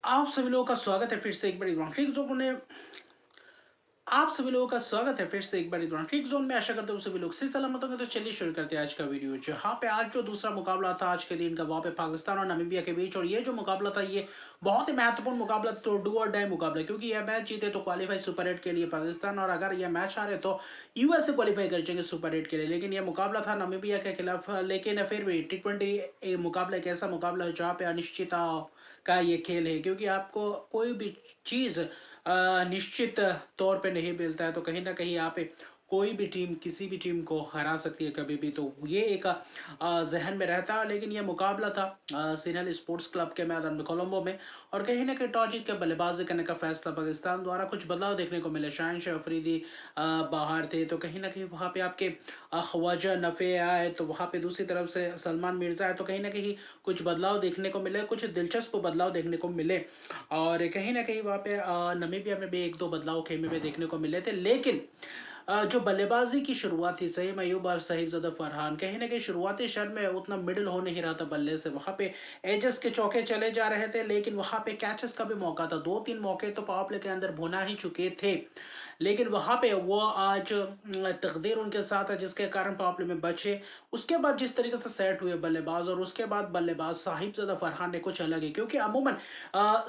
आप सभी लोगों का स्वागत है फिर से एक बार ग्राउंड जोन में। आप सभी लोगों का स्वागत है फिर से एक बार ग्राउंड जोन में। आशा करते हैं सभी लोग सही सलामत होंगे। तो चलिए शुरू करते हैं आज का वीडियो। जहाँ पे आज जो दूसरा मुकाबला था आज के दिन का, वहाँ पे पाकिस्तान और नामीबिया के बीच। और ये जो मुकाबला था ये बहुत ही महत्वपूर्ण मुकाबला, तो डू और डाई मुकाबला, क्योंकि यह मैच जीते तो क्वालिफाई सुपर 8 के लिए पाकिस्तान, और अगर यह मैच हारे तो यूएस से क्वालिफाई कर जाएंगे सुपर 8 के लिए। लेकिन यह मुकाबला था नामीबिया के खिलाफ। लेकिन फिर भी T20 मुकाबला एक ऐसा मुकाबला है जहाँ पे अनिश्चितता का ये खेल है, क्योंकि आपको कोई भी चीज़ निश्चित तौर पे नहीं मिलता है। तो कहीं ना कहीं यहाँ पे कोई भी टीम किसी भी टीम को हरा सकती है कभी भी, तो ये एक जहन में रहता है। लेकिन ये मुकाबला था सिन्हल स्पोर्ट्स क्लब के मैदान में कोलंबो में, और कहीं ना कहीं टॉस जीत के बल्लेबाजी करने का फैसला पाकिस्तान द्वारा। कुछ बदलाव देखने को मिले, शाहिन अफरीदी बाहर थे, तो कहीं ना कहीं वहाँ पे आपके ख्वाजा नफ़े आए, तो वहाँ पे दूसरी तरफ से सलमान मिर्ज़ा आए, तो कहीं ना कहीं कुछ बदलाव देखने को मिले, कुछ दिलचस्प बदलाव देखने को मिले। और कहीं ना कहीं वहाँ पे नमीबिया में भी एक दो बदलाव खेमे में देखने को मिले थे। लेकिन जो बल्लेबाजी की शुरुआत थी सईद मयूब और साहिबजादा फरहान, कहीं ना कहीं शुरुआती शट में उतना मिडिल हो नहीं रहा था बल्ले से। वहाँ पे एजेस के चौके चले जा रहे थे, लेकिन वहाँ पे कैचेस का भी मौका था। दो तीन मौके तो पावर प्ले के अंदर भुना ही चुके थे, लेकिन वहाँ पे वो आज तकदीर उनके साथ है, जिसके कारण पावर प्ले में बचे। उसके बाद जिस तरीके से सेट हुए बल्लेबाज, और उसके बाद बल्लेबाज साहिबजादा फरहान ने कुछ अलग ही, क्योंकि अमूमन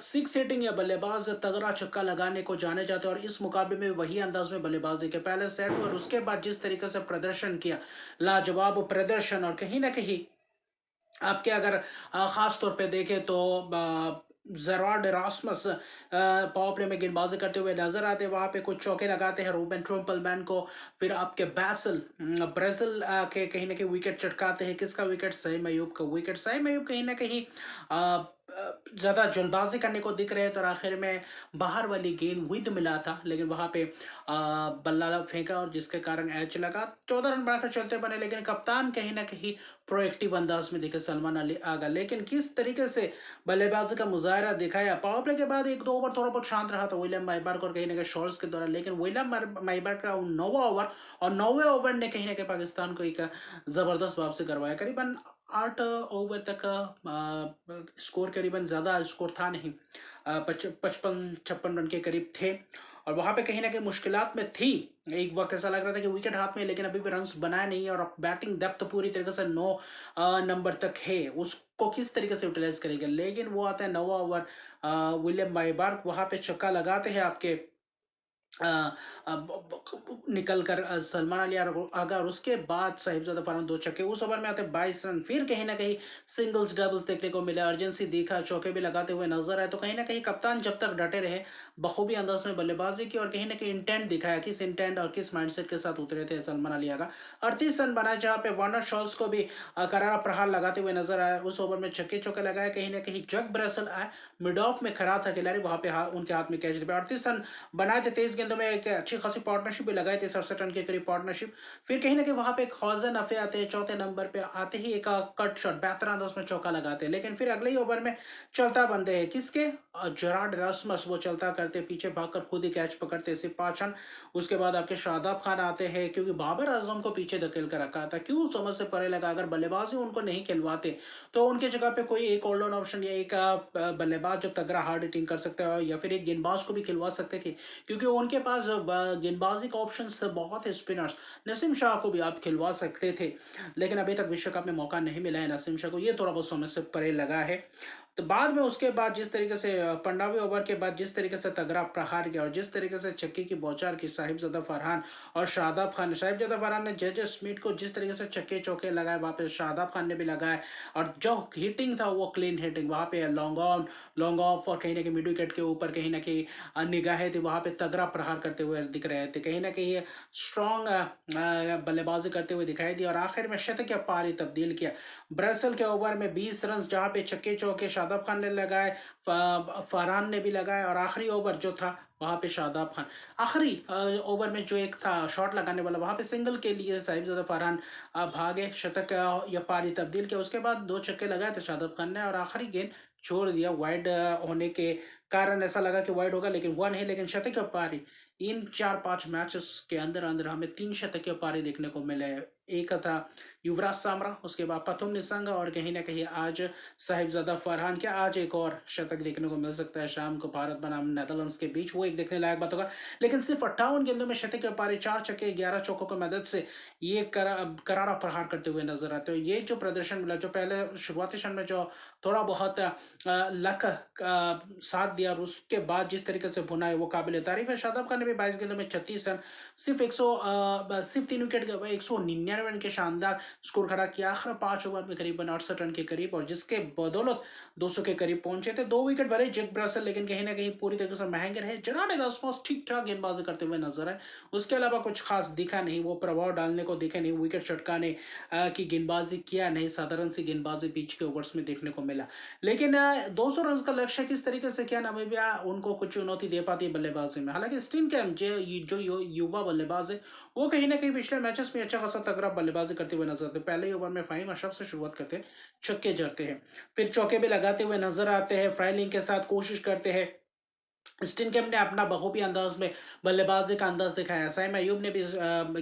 सिक्स हिटिंग या बल्लेबाज तगड़ा छक्का लगाने को जाने जाते हैं, और इस मुकाबले में वही अंदाज में बल्लेबाजी के पहले सेट हुए, और उसके बाद जिस तरीके से प्रदर्शन किया, लाजवाब प्रदर्शन। और कहीं ना कहीं आपके अगर खास तौर पे देखें तो जेरार्ड रास्मस पावर प्ले में गेंदबाजी करते हुए नजर आते हैं। वहाँ पे कुछ चौके लगाते हैं रूबेन ट्रूम्पलमैन को। फिर आपके बैसल ब्राजील के कहीं ना कहीं विकेट चटकाते हैं। किसका विकेट? सईद मयूब का विकेट। सईद मयूब कहीं ना कहीं ज़्यादा जल्दबाजी करने को दिख रहे थे, और आखिर में बाहर वाली गेंद विद मिला था, लेकिन वहाँ पे बल्ला फेंका, और जिसके कारण एच लगा। 14 रन बनाकर चलते बने, लेकिन कप्तान कहीं ना कहीं प्रोएक्टिव अंदाज में दिखे, सलमान अली आगा। लेकिन किस तरीके से बल्लेबाजी का मुजाहरा दिखाया, पावर प्ले के बाद एक दो ओवर थोड़ा बहुत शांत रहा था विलियम माइबार्क और कहीं ना कहीं शॉर्ट्स के दौरान, लेकिन विलियम माइबार्क का 9वां ओवर, और 9वें ओवर ने कहीं ना कहीं पाकिस्तान को एक ज़बरदस्त वापसी करवाया। करीबन 8 ओवर तक स्कोर करीबन ज़्यादा स्कोर था नहीं, 55-56 रन के करीब थे, और वहाँ पे कहीं ना कहीं मुश्किलात में थी। एक वक्त ऐसा लग रहा था कि विकेट हाथ में, लेकिन अभी भी रन्स बनाए नहीं, और बैटिंग डेप्थ पूरी तरीके से 9 नंबर तक है, उसको किस तरीके से यूटिलाइज करेंगे। लेकिन वो आता है 9वां ओवर, विलियम माइबार्क वहाँ पे छक्का लगाते हैं आपके निकल कर सलमान अली आगा, और उसके बाद साहिबजादा फरहान 2 छक्के। उस ओवर में आते 22 रन। फिर कहीं ना कहीं सिंगल्स डबल्स देखने को मिला, अर्जेंसी दिखा, चौके भी लगाते हुए नजर आए। तो कहीं ना कहीं कप्तान जब तक डटे रहे, बखूबी अंदाज में बल्लेबाजी की, और कहीं ना कहीं इंटेंट दिखाया, किस इंटेंट और किस माइंडसेट के साथ उतरे थे सलमान अली आगा। 38 रन बनाए, जहाँ पे वार्नर शॉल्स को भी करारा प्रहार लगाते हुए नजर आया। उस ओवर में छक्के चौके लगाए। कहीं ना कहीं जग ब्रेसल आए, मिड ऑफ में खड़ा था खिलाड़ी, वहां पे उनके हाथ में कैच दिया। 38 रन बनाए थे 23 गेंदों में, एक अच्छी खासी पार्टनरशिप भी लगाए थे, 67 रन के करीब पार्टनरशिप। फिर कहीं ना कहीं वहां पे ख्वाजा नफे आते हैं, चौथे नंबर पे आते ही एक कट शॉट बेहतर अंदाज में चौका लगाते हैं, लेकिन फिर अगले ही ओवर में चलता बंदे हैं किसके? जेरार्ड रास्मस, वो चलता करते पीछे भागकर खुद ही कैच पकड़ते, सिर्फ 5 रन। उसके बाद आपके शादाब खान आते हैं, क्योंकि बाबर आजम को पीछे धकेल कर रखा था, क्यों समझ से परे लगा। अगर बल्लेबाजी उनको नहीं खिलवाते तो उनके जगह पे कोई एक ऑलराउंड ऑप्शन या एक बल्लेबाज जो तगड़ा हार्ड हिटिंग कर सकता है, या फिर एक गेंदबाज को भी खिलवा सकते थे, क्योंकि उनके पास गेंदबाजी का ऑप्शन बहुत है। स्पिनर्स नसीम शाह को भी आप खिलवा सकते थे, लेकिन अभी तक विश्व कप में मौका नहीं मिला है नसीम शाह को, ये थोड़ा बहुत समझ से परे लगा है। तो बाद में उसके बाद जिस तरीके से 15वें ओवर के बाद जिस तरीके से तगड़ा प्रहार किया, और जिस तरीके से छक्के की बौछार की साहिबजादा फरहान और शादाब खान, साहिबजादा फरहान ने जे स्मिथ को जिस तरीके से छक्के चौके लगाए, वहाँ पे शादाब खान ने भी लगाए, और जो हिटिंग था वो क्लीन हिटिंग, वहाँ पे लॉन्ग ऑन लॉन्ग ऑफ, और कहीं ना कहीं मिड विकेट के ऊपर कहीं ना कहीं निगाहें थी, वहाँ पे तगड़ा प्रहार करते हुए दिख रहे थे। कहीं ना कहीं स्ट्रॉन्ग बल्लेबाजी करते हुए दिखाई दी, और आखिर में शतक या पारी तब्दील किया। ब्रसल के ओवर में 20 रन, जहाँ पे छक्के चौके शादाब खान ने लगाए, फरहान ने भी लगाए, और आखिरी ओवर जो था वहाँ पे शादाब खान, आखिरी ओवर में जो एक था शॉट लगाने वाला, वहाँ पे सिंगल के लिए साहिबजादा फरहान भागे, शतक या पारी तब्दील किया। उसके बाद 2 छक्के लगाए थे शादाब खान ने, और आखिरी गेंद छोड़ दिया वाइड होने के कारण ऐसा लगा कि वाइड होगा, लेकिन हुआ नहीं। लेकिन शतकीय पारी इन 4-5 मैचेस के अंदर अंदर हमें 3 शतकीय पारी देखने को मिले। एक था युवराज सामरा, उसके बाद प्रथम निसंगा, और कहीं ना कहीं आज साहिबजादा फरहान के आज एक और शतक देखने को मिल सकता है शाम को भारत बनाम नेदरलैंड्स के बीच, वो एक देखने लायक बात होगा। लेकिन सिर्फ 58 गेंदों में शतकीय पारी, 4 छक्के 11 चौकों की मदद से ये करारा प्रहार करते हुए नजर आते हैं। ये जो प्रदर्शन मिला, जो पहले शुरुआती क्षण में जो थोड़ा बहुत लक साथ दिया, और उसके बाद जिस तरीके से भुना है वो काबिल तारीफ है। शादाब खान ने भी 22 गेंदों में 36 रन, सिर्फ 3 विकेट 199 रन के शानदार स्कोर खड़ा किया। आखिर 5 ओवर में करीबन 68 रन के करीब, और जिसके बदौलत 200 के करीब पहुंचे थे। 2 विकेट भरे जैक ब्रासल, लेकिन कहीं ना कहीं पूरी तरीके से महंगे रहे। जनाब इरास्मस ठीक ठाक गेंदबाजी करते हुए नजर आए, उसके अलावा कुछ खास दिखा नहीं, वो प्रभाव डालने को दिखे नहीं, विकेट चटकाने की गेंदबाजी किया नहीं, साधारण सी गेंदबाजी पिच के ओवर्स में देखने को मिला। लेकिन 200 रन का लक्ष्य किस तरीके से किया नामीबिया, उनको कुछ चुनौती दे पाती है बल्लेबाजी में। हालांकि स्टेनकैम्प जो युवा बल्लेबाज है, वो कहीं ना कहीं पिछले मैचेस में अच्छा खासा तगड़ा बल्लेबाजी करते हुए नजर आते हैं। पहले ओवर में फाहिम अशरफ से शुरुआत करते हैं, छक्के जड़ते हैं, फिर चौके भी लगाते हुए नजर आते हैं, फ्राइलिंग के साथ कोशिश करते हैं। स्टेनकैम्प ने अपना बखूबी अंदाज में बल्लेबाजी का अंदाज दिखाया, साइम अयूब ने भी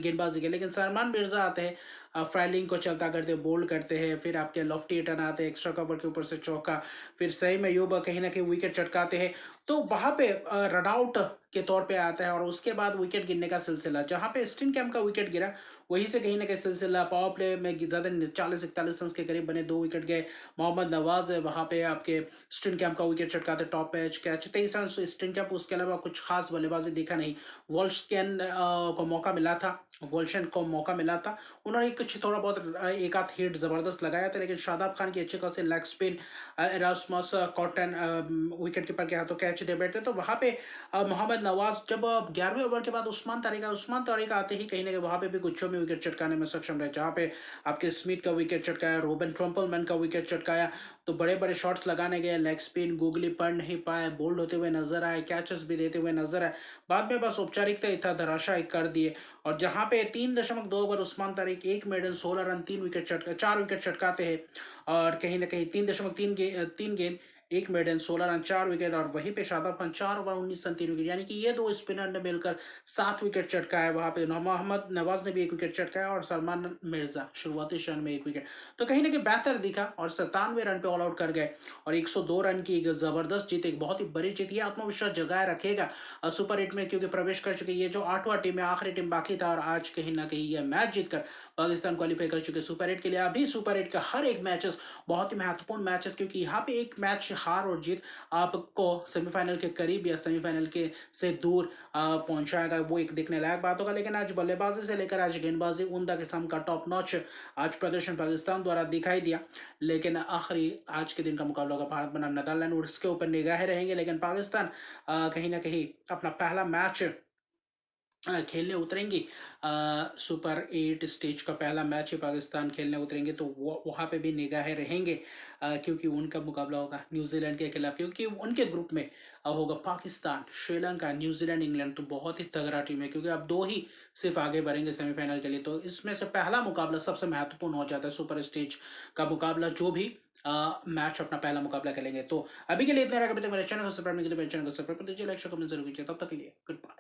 गेंदबाजी की, लेकिन सलमान मिर्जा आते हैं, फ्राइलिंग को चलता करते बोल्ड करते हैं, फिर आपके लॉफ्टी टर्न आते हैं, एक्स्ट्रा कवर के ऊपर से चौका, फिर सही में अयूब कहीं ना कहीं विकेट चटकाते हैं। तो वहां पे रन आउट के तौर पे आता है, और उसके बाद विकेट गिरने का सिलसिला, जहां पे स्टेनकैम्प का विकेट गिरा वहीं से कहीं ना कहीं सिलसिला पावर प्ले में ज्यादा 40-41 रन के करीब बने, 2 विकेट गए। मोहम्मद नवाज है वहां पे आपके स्टेनकैम्प का विकेट चटकाते, top patch catch 23 run Steenkamp, उसके अलावा कुछ खास बल्लेबाजी देखा नहीं। वॉल्शकैन को मौका मिला था, वॉल्शन को मौका मिला था, उन्होंने कुछ थोड़ा बहुत एक आध हिट जबरदस्त लगाया था, लेकिन शादाब खान की अच्छे खासे leg spin, Erasmus cotton wicket keeper के हाथों कैच दे बैठे, तो वहां पे मोहम्मद नवाज जब 11वें ओवर के बाद उस्मान तारिका आते ही कहीं ना कहीं वहां पे भी गुच्छों में विकेट चटकाने में सक्षम रहे, जहां पे आपके स्मिथ का विकेट चटकाया, रोबन ट्रम्पलमैन का विकेट चटकाया। तो बड़े बड़े शॉट्स लगाने गए, लेग स्पिन गूगली पढ़ नहीं पाए, बोल्ड होते हुए नजर आए, कैचेस भी देते हुए नजर आए, बाद में बस औपचारिकता इतना धराशायी कर दिए। और जहां पे 3.2 over Usman Tariq, 1 maiden 16 run, 4 wicket चटकाते हैं, और कहीं ना कहीं 3 गेंद 1 मेडन 16 रन 4 विकेट, और वहीं पे Shadab Khan 4 over 19 run 3 wicket, यानी कि ये 2 स्पिनर ने मिलकर 7 विकेट चटकाए। वहां पे मोहम्मद नवाज ने भी 1 विकेट चटकाया, और सलमान मिर्जा शुरुआती क्षण में 1 विकेट। तो कहीं ना कहीं बेहतर दिखा, और 97 रन पे ऑल आउट कर गए, और 102 रन की एक जबरदस्त जीत, एक बहुत ही बड़ी जीत। ये आत्मविश्वास जगाए रखेगा सुपर 8 में, क्योंकि प्रवेश कर चुके ये जो 8वां टीम है, आखिरी टीम बाकी था, और आज कहीं ना कहीं ये मैच जीतकर पाकिस्तान क्वालिफाई कर चुके सुपर 8 के लिए। अभी सुपर 8 का हर एक मैचेस बहुत ही महत्वपूर्ण मैचेस, क्योंकि यहाँ पे एक मैच हार और जीत आपको सेमीफाइनल के करीब या सेमीफाइनल के से दूर पहुंचाएगा, वो एक देखने लायक बात होगा। लेकिन आज बल्लेबाजी से लेकर आज गेंदबाजी उमदा किस्म का टॉप नॉच आज प्रदर्शन पाकिस्तान द्वारा दिखाई दिया। लेकिन आखिरी आज के दिन का मुकाबला होगा भारत बनाम नेदरलैंड, और इसके ऊपर निगाहें रहेंगे। लेकिन पाकिस्तान कहीं ना कहीं अपना पहला मैच खेलने उतरेंगी, सुपर 8 स्टेज का पहला मैच ही पाकिस्तान खेलने उतरेंगे, तो वो वहाँ पे भी निगाहें रहेंगे, क्योंकि उनका मुकाबला होगा न्यूजीलैंड के खिलाफ, क्योंकि उनके ग्रुप में होगा पाकिस्तान, श्रीलंका, न्यूजीलैंड, इंग्लैंड। तो बहुत ही तगड़ा टीम है, क्योंकि अब 2 ही सिर्फ आगे बढ़ेंगे सेमीफाइनल के लिए, तो इसमें से पहला मुकाबला सबसे महत्वपूर्ण हो जाता है, सुपर स्टेज का मुकाबला, जो भी मैच अपना पहला मुकाबला खेलेंगे। तो अभी के लिए इतना रहेगा। मेरे चैनल को सब्सक्राइब नहीं किया तो मेरे चैनल को सब्सक्राइब कर दीजिए, लाइक शेयर कमेंट जरूर कीजिए। तब तक के लिए गुड बाय।